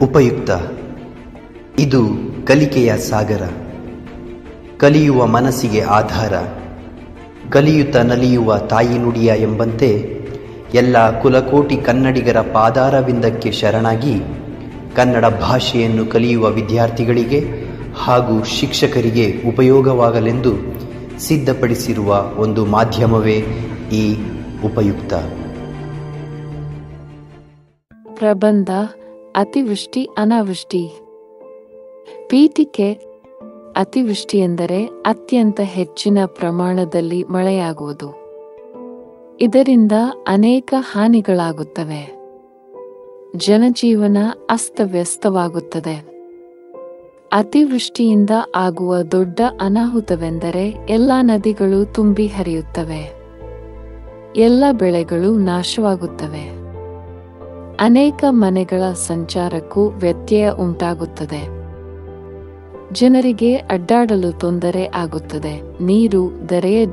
ಉಪಯುಕ್ತ. ಇದು ಕಲಿಕೆಯ ಸಾಗರ, ಕಲಿಯುವ ಮನಸ್ಸಿಗೆ ಆಧಾರ, ಕಲಿಯುತ್ತ ನಲಿಯುವ ತಾಯಿ ನುಡಿಯ ಎಂಬಂತೆ ಎಲ್ಲ ಕುಲಕೋಟಿ ಕನ್ನಡಿಗರ ಪಾದಾರವಿಂದಕ್ಕೆ ಶರಣಾಗಿ ಕನ್ನಡ ಭಾಷೆಯನ್ನು ಕಲಿಯುವ ವಿದ್ಯಾರ್ಥಿಗಳಿಗೆ ಹಾಗೂ ಶಿಕ್ಷಕರಿಗೆ ಉಪಯೋಗವಾಗಲೆಂದು ಸಿದ್ಧಪಡಿಸಿರುವ ಒಂದು ಮಾಧ್ಯಮವೇ ಈ ಉಪಯುಕ್ತ. ಪ್ರಬಂಧ ಅತಿವೃಷ್ಟಿ ಅನಾವೃಷ್ಟಿ. ಪೀಠಿಕೆ. ಅತಿವೃಷ್ಟಿ ಎಂದರೆ ಅತ್ಯಂತ ಹೆಚ್ಚಿನ ಪ್ರಮಾಣದಲ್ಲಿ ಮಳೆಯಾಗುವುದು. ಇದರಿಂದ ಅನೇಕ ಹಾನಿಗಳಾಗುತ್ತವೆ. ಜನಜೀವನ ಅಸ್ತವ್ಯಸ್ತವಾಗುತ್ತದೆ. ಅತಿವೃಷ್ಟಿಯಿಂದ ಆಗುವ ದೊಡ್ಡ ಅನಾಹುತವೆಂದರೆ ಎಲ್ಲ ನದಿಗಳು ತುಂಬಿ ಹರಿಯುತ್ತವೆ. ಎಲ್ಲ ಬೆಳೆಗಳು ನಾಶವಾಗುತ್ತವೆ. ಅನೇಕ ಮನೆಗಳ ಸಂಚಾರಕ್ಕೂ ವ್ಯತ್ಯಯ ಉಂಟಾಗುತ್ತದೆ. ಜನರಿಗೆ ಅಡ್ಡಾಡಲು ತೊಂದರೆ ಆಗುತ್ತದೆ. ನೀರು, ಧರೆಯ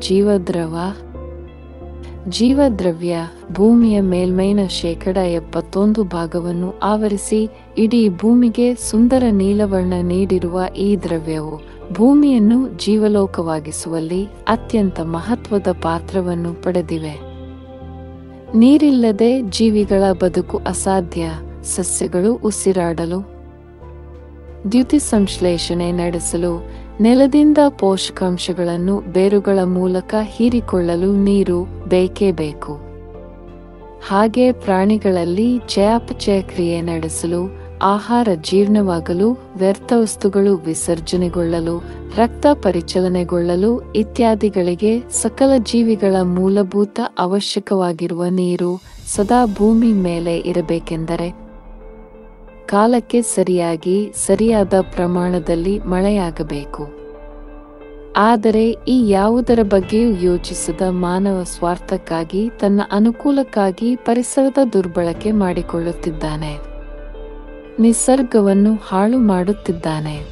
ಜೀವದ್ರವ್ಯ ಭೂಮಿಯ ಮೇಲ್ಮೈನ 71% ಆವರಿಸಿ ಇಡೀ ಭೂಮಿಗೆ ಸುಂದರ ನೀಲವರ್ಣ ನೀಡಿರುವ ಈ ದ್ರವ್ಯವು ಭೂಮಿಯನ್ನು ಜೀವಲೋಕವಾಗಿಸುವಲ್ಲಿ ಅತ್ಯಂತ ಮಹತ್ವದ ಪಾತ್ರವನ್ನು ಪಡೆದಿವೆ. ನೀರಿಲ್ಲದೆ ಜೀವಿಗಳ ಬದುಕು ಅಸಾಧ್ಯ. ಸಸ್ಯಗಳು ಉಸಿರಾಡಲು, ದ್ಯುತಿಸಂಶ್ಲೇಷಣೆ ನಡೆಸಲು, ನೆಲದಿಂದ ಪೋಷಕಾಂಶಗಳನ್ನು ಬೇರುಗಳ ಮೂಲಕ ಹೀರಿಕೊಳ್ಳಲು ನೀರು ಬೇಕೇ ಬೇಕು. ಹಾಗೆ ಪ್ರಾಣಿಗಳಲ್ಲಿ ಚಯಾಪಚಯ ಕ್ರಿಯೆ ನಡೆಸಲು, ಆಹಾರ ಜೀರ್ಣವಾಗಲು, ವ್ಯರ್ಥ ವಸ್ತುಗಳು ವಿಸರ್ಜನೆಗೊಳ್ಳಲು, ರಕ್ತ ಪರಿಚಲನೆಗೊಳ್ಳಲು ಇತ್ಯಾದಿಗಳಿಗೆ ಸಕಲ ಜೀವಿಗಳ ಮೂಲಭೂತ ಅವಶ್ಯಕವಾಗಿರುವ ನೀರು ಸದಾ ಭೂಮಿ ಮೇಲೆ ಇರಬೇಕೆಂದರೆ ಕಾಲಕ್ಕೆ ಸರಿಯಾದ ಪ್ರಮಾಣದಲ್ಲಿ ಮಳೆಯಾಗಬೇಕು. ಆದರೆ ಈ ಯಾವುದರ ಬಗ್ಗೆಯೂ ಯೋಚಿಸದ ಮಾನವ ಸ್ವಾರ್ಥಕ್ಕಾಗಿ, ತನ್ನ ಅನುಕೂಲಕ್ಕಾಗಿ ಪರಿಸರದ ದುರ್ಬಳಕೆ ಮಾಡಿಕೊಳ್ಳುತ್ತಿದ್ದಾನೆ. ನಿಸರ್ಗವನ್ನು ಹಾಳು ಮಾಡುತ್ತಿದ್ದಾನೆ.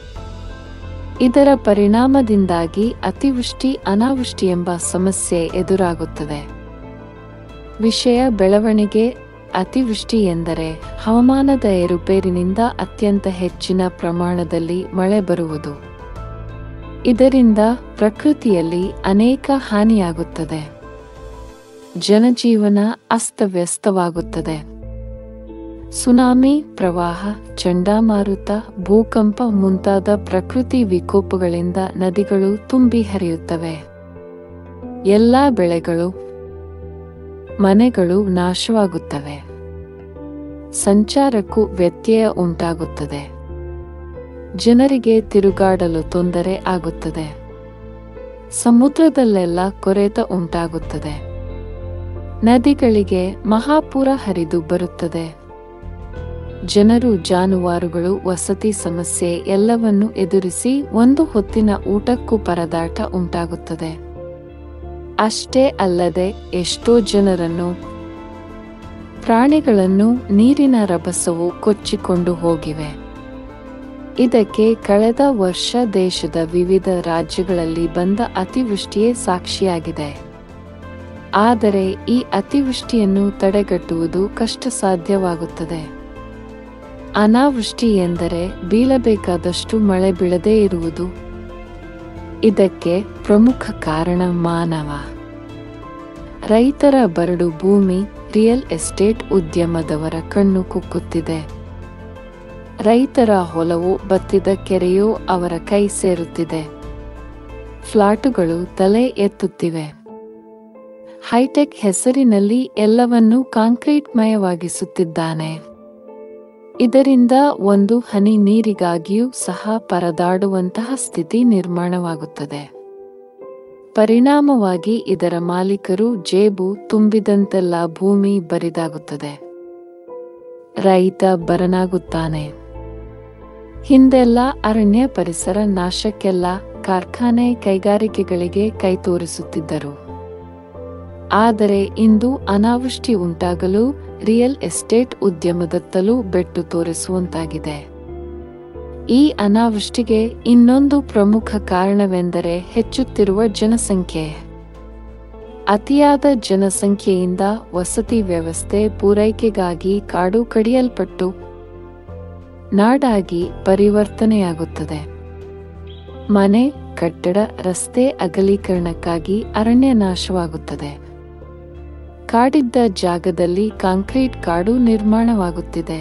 ಇದರ ಪರಿಣಾಮದಿಂದಾಗಿ ಅತಿವೃಷ್ಟಿ ಅನಾವೃಷ್ಟಿ ಎಂಬ ಸಮಸ್ಯೆ ಎದುರಾಗುತ್ತದೆ. ವಿಷಯ ಬೆಳವಣಿಗೆ. ಅತಿವೃಷ್ಟಿ ಎಂದರೆ ಹವಾಮಾನದ ಏರುಪೇರಿನಿಂದ ಅತ್ಯಂತ ಹೆಚ್ಚಿನ ಪ್ರಮಾಣದಲ್ಲಿ ಮಳೆ ಬರುವುದು. ಇದರಿಂದ ಪ್ರಕೃತಿಯಲ್ಲಿ ಅನೇಕ ಹಾನಿಯಾಗುತ್ತದೆ. ಜನಜೀವನ ಅಸ್ತವ್ಯಸ್ತವಾಗುತ್ತದೆ. ಸುನಾಮಿ, ಪ್ರವಾಹ, ಚಂಡಮಾರುತ, ಭೂಕಂಪ ಮುಂತಾದ ಪ್ರಕೃತಿ ವಿಕೋಪಗಳಿಂದ ನದಿಗಳು ತುಂಬಿ ಹರಿಯುತ್ತವೆ. ಎಲ್ಲ ಬೆಳೆಗಳು, ಮನೆಗಳು ನಾಶವಾಗುತ್ತವೆ. ಸಂಚಾರಕ್ಕೂ ವ್ಯತ್ಯಯ ಉಂಟಾಗುತ್ತದೆ. ಜನರಿಗೆ ತಿರುಗಾಡಲು ತೊಂದರೆ ಆಗುತ್ತದೆ. ಸಮುದ್ರದಲ್ಲೆಲ್ಲ ಕೊರೆತ ಉಂಟಾಗುತ್ತದೆ. ನದಿಗಳಿಗೆ ಮಹಾಪೂರ ಹರಿದು ಬರುತ್ತದೆ. ಜನರು, ಜಾನುವಾರುಗಳು, ವಸತಿ ಸಮಸ್ಯೆ ಎಲ್ಲವನ್ನೂ ಎದುರಿಸಿ ಒಂದು ಹೊತ್ತಿನ ಊಟಕ್ಕೂ ಪರದಾಟ ಉಂಟಾಗುತ್ತದೆ. ಅಷ್ಟೇ ಅಲ್ಲದೆ ಎಷ್ಟೋ ಜನರನ್ನು, ಪ್ರಾಣಿಗಳನ್ನು ನೀರಿನ ರಭಸವು ಕೊಚ್ಚಿಕೊಂಡು ಹೋಗಿವೆ. ಇದಕ್ಕೆ ಕಳೆದ ವರ್ಷ ದೇಶದ ವಿವಿಧ ರಾಜ್ಯಗಳಲ್ಲಿ ಬಂದ ಅತಿವೃಷ್ಟಿಯೇ ಸಾಕ್ಷಿಯಾಗಿದೆ. ಆದರೆ ಈ ಅತಿವೃಷ್ಟಿಯನ್ನು ತಡೆಗಟ್ಟುವುದು ಕಷ್ಟಸಾಧ್ಯವಾಗುತ್ತದೆ. ಅನಾವೃಷ್ಟಿ ಎಂದರೆ ಬೀಳಬೇಕಾದಷ್ಟು ಮಳೆ ಬೀಳದೇ ಇರುವುದು. ಇದಕ್ಕೆ ಪ್ರಮುಖ ಕಾರಣ ಮಾನವ. ರೈತರ ಬರಡು ಭೂಮಿ, ರಿಯಲ್ ಎಸ್ಟೇಟ್ ಉದ್ಯಮದವರ ಕಣ್ಣು ಕುಕ್ಕುತ್ತಿದೆ. ರೈತರ ಹೊಲವು ಬತ್ತಿದ ಕೆರೆಯೋ ಅವರ ಕೈ ಸೇರುತ್ತಿದೆ. ಫ್ಲಾಟುಗಳು ತಲೆ ಎತ್ತುತ್ತಿವೆ. ಹೈಟೆಕ್ ಹೆಸರಿನಲ್ಲಿ ಎಲ್ಲವನ್ನೂ ಕಾಂಕ್ರೀಟ್ಮಯವಾಗಿಸುತ್ತಿದ್ದಾನೆ. ಇದರಿಂದ ಒಂದು ಹನಿ ನೀರಿಗಾಗಿಯೂ ಸಹ ಪರದಾಡುವಂತಹ ಸ್ಥಿತಿ ನಿರ್ಮಾಣವಾಗುತ್ತದೆ. ಪರಿಣಾಮವಾಗಿ ಇದರ ಮಾಲೀಕರು ಜೇಬು ತುಂಬಿದಂತೆಲ್ಲ ಭೂಮಿ ಬರಿದಾಗುತ್ತದೆ. ರೈತ ಬರನಾಗುತ್ತಾನೆ. ಹಿಂದೆಲ್ಲ ಅರಣ್ಯ ಪರಿಸರ ನಾಶಕ್ಕೆಲ್ಲ ಕಾರ್ಖಾನೆ, ಕೈಗಾರಿಕೆಗಳಿಗೆ ಕೈ ತೋರಿಸುತ್ತಿದ್ದರು. ಆದರೆ ಇಂದು ಅನಾವೃಷ್ಟಿ ಉಂಟಾಗಲು ರಿಯಲ್ ಎಸ್ಟೇಟ್ ಉದ್ಯಮದತ್ತಲೂ ಬೆಟ್ಟು ತೋರಿಸುವಂತಾಗಿದೆ. ಈ ಅನಾವೃಷ್ಟಿಗೆ ಇನ್ನೊಂದು ಪ್ರಮುಖ ಕಾರಣವೆಂದರೆ ಹೆಚ್ಚುತ್ತಿರುವ ಜನಸಂಖ್ಯೆ. ಅತಿಯಾದ ಜನಸಂಖ್ಯೆಯಿಂದ ವಸತಿ ವ್ಯವಸ್ಥೆ ಪೂರೈಕೆಗಾಗಿ ಕಾಡು ಕಡಿಯಲ್ಪಟ್ಟು ನಾಡಾಗಿ ಪರಿವರ್ತನೆಯಾಗುತ್ತದೆ. ಮನೆ, ಕಟ್ಟಡ, ರಸ್ತೆ ಅಗಲೀಕರಣಕ್ಕಾಗಿ ಅರಣ್ಯ ನಾಶವಾಗುತ್ತದೆ. ಕಾಡಿದ್ದ ಜಾಗದಲ್ಲಿ ಕಾಂಕ್ರೀಟ್ ಕಾಡು ನಿರ್ಮಾಣವಾಗುತ್ತಿದೆ.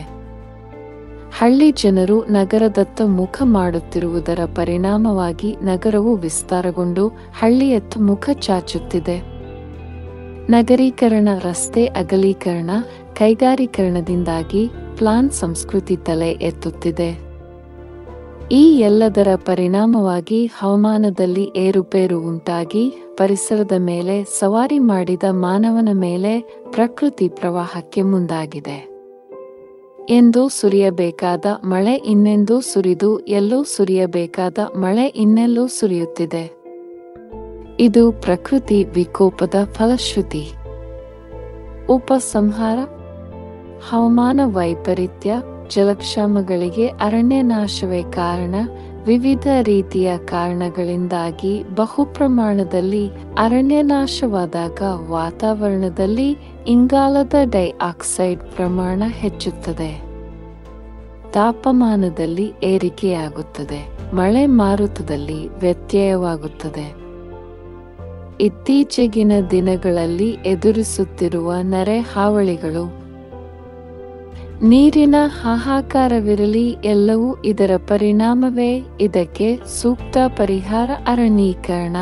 ಹಳ್ಳಿ ಜನರು ನಗರದತ್ತ ಮುಖ ಮಾಡುತ್ತಿರುವುದರ ಪರಿಣಾಮವಾಗಿ ನಗರವು ವಿಸ್ತಾರಗೊಂಡು ಹಳ್ಳಿಯತ್ತ ಮುಖ ಚಾಚುತ್ತಿದೆ. ನಗರೀಕರಣ, ರಸ್ತೆ ಅಗಲೀಕರಣ, ಕೈಗಾರೀಕರಣದಿಂದಾಗಿ ಪ್ಲಾನ್ ಸಂಸ್ಕೃತಿ ತಲೆ ಎತ್ತುತ್ತಿದೆ. ಈ ಎಲ್ಲದರ ಪರಿಣಾಮವಾಗಿ ಹವಾಮಾನದಲ್ಲಿ ಏರುಪೇರು ಉಂಟಾಗಿ ಪರಿಸರದ ಮೇಲೆ ಸವಾರಿ ಮಾಡಿದ ಮಾನವನ ಮೇಲೆ ಪ್ರಕೃತಿ ಪ್ರವಾಹಕ್ಕೆ ಮುಂದಾಗಿದೆ. ಎಂದೋ ಸುರಿಯಬೇಕಾದ ಮಳೆ ಇನ್ನೆಂದೋ ಸುರಿದು, ಎಲ್ಲೋ ಸುರಿಯಬೇಕಾದ ಮಳೆ ಇನ್ನೆಲ್ಲೋ ಸುರಿಯುತ್ತಿದೆ. ಇದು ಪ್ರಕೃತಿ ವಿಕೋಪದ ಫಲಶ್ರುತಿ. ಉಪಸಂಹಾರ: ಹವಾಮಾನ ವೈಪರೀತ್ಯ, ಜಲಕ್ಷಾಮಗಳಿಗೆ ಅರಣ್ಯ ನಾಶವೇ ಕಾರಣ. ವಿವಿಧ ರೀತಿಯ ಕಾರಣಗಳಿಂದಾಗಿ ಬಹುಪ್ರಮಾಣದಲ್ಲಿ ಅರಣ್ಯ ನಾಶವಾದಾಗ ವಾತಾವರಣದಲ್ಲಿ ಇಂಗಾಲದ ಡೈಆಕ್ಸೈಡ್ ಪ್ರಮಾಣ ಹೆಚ್ಚುತ್ತದೆ. ತಾಪಮಾನದಲ್ಲಿ ಏರಿಕೆಯಾಗುತ್ತದೆ. ಮಳೆ ಮಾರುತದಲ್ಲಿ ವ್ಯತ್ಯಯವಾಗುತ್ತದೆ. ಇತ್ತೀಚೆಗಿನ ದಿನಗಳಲ್ಲಿ ಎದುರಿಸುತ್ತಿರುವ ನೆರೆ ಹಾವಳಿಗಳು, ನೀರಿನ ಹಾಹಾಕಾರವಿರಲಿ, ಎಲ್ಲವೂ ಇದರ ಪರಿಣಾಮವೇ. ಇದಕ್ಕೆ ಸೂಕ್ತ ಪರಿಹಾರ ಅರಣ್ಯೀಕರಣ.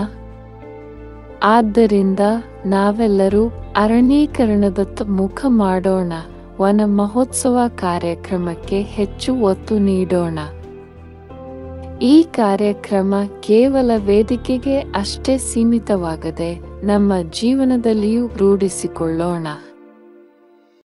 ಆದ್ದರಿಂದ ನಾವೆಲ್ಲರೂ ಅರಣ್ಯೀಕರಣದತ್ತ ಮುಖ ಮಾಡೋಣ. ವನ ಮಹೋತ್ಸವ ಕಾರ್ಯಕ್ರಮಕ್ಕೆ ಹೆಚ್ಚು ಒತ್ತು ನೀಡೋಣ. ಈ ಕಾರ್ಯಕ್ರಮ ಕೇವಲ ವೇದಿಕೆಗೆ ಅಷ್ಟೇ ಸೀಮಿತವಾಗದೆ ನಮ್ಮ ಜೀವನದಲ್ಲಿಯೂ ರೂಢಿಸಿಕೊಳ್ಳೋಣ.